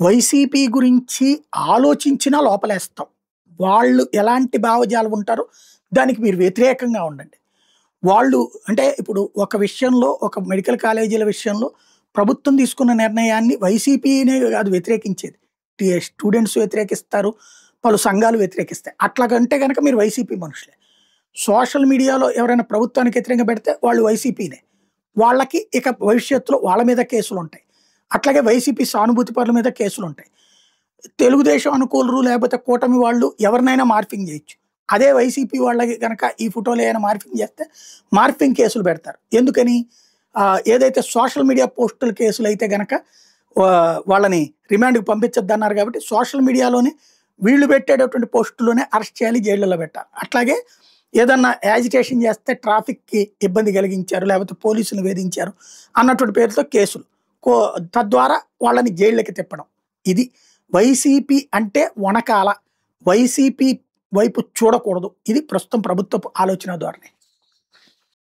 YCP గురించి ఆలోచించినా లోపలేస్తాం. వాళ్ళు ఎలాంటి భావజాలం ఉంటారో దానికి మీరు వ్యతిరేకంగా ఉండండి. వాళ్ళు అంటే ఇప్పుడు ఒక విషయంలో ఒక మెడికల్ కాలేజీల విషయంలో ప్రభుత్వం తీసుకున్న నిర్ణయాన్ని వైసీపీనే కాదు వ్యతిరేకించేది. స్టూడెంట్స్ వ్యతిరేకిస్తారు, పలు సంఘాలు వ్యతిరేకిస్తాయి. అట్లాగంటే గనక మీరు వైసీపీ మనుషులే. సోషల్ మీడియాలో ఎవరైనా ప్రభుత్వానికి వ్యతిరేకంగా పెడితే వాళ్ళు వైసీపీనే. వాళ్ళకి ఇక భవిష్యత్తులో వాళ్ళ మీద కేసులుంటాయి. అట్లాగే వైసీపీ సానుభూతి పరుల మీద కేసులుంటాయి. తెలుగుదేశం అనుకూలరు లేకపోతే కూటమి వాళ్ళు ఎవరినైనా మార్ఫింగ్ చేయొచ్చు. అదే వైసీపీ వాళ్ళకి గనక ఈ ఫోటోలు ఏమైనా మార్ఫింగ్ చేస్తే మార్ఫింగ్ కేసులు పెడతారు. ఎందుకని? ఏదైతే సోషల్ మీడియా పోస్టుల కేసులు అయితే గనక వాళ్ళని రిమాండ్కి పంపించొద్దన్నారు కాబట్టి సోషల్ మీడియాలోనే వీళ్ళు పెట్టేటటువంటి పోస్టులోనే అరెస్ట్ చేయాలి, జైళ్ళలో పెట్టాలి. అట్లాగే ఏదన్నా యాజిటేషన్ చేస్తే ట్రాఫిక్కి ఇబ్బంది కలిగించారు లేకపోతే పోలీసులు వేధించారు అన్నటువంటి పేరుతో కేసులు తద్వారా వాళ్ళని జైళ్ళకి తిప్పడం. ఇది వైసీపీ అంటే వనకాల, వైసీపీ వైపు చూడకూడదు. ఇది ప్రస్తుతం ప్రభుత్వపు ఆలోచన ధోరణి.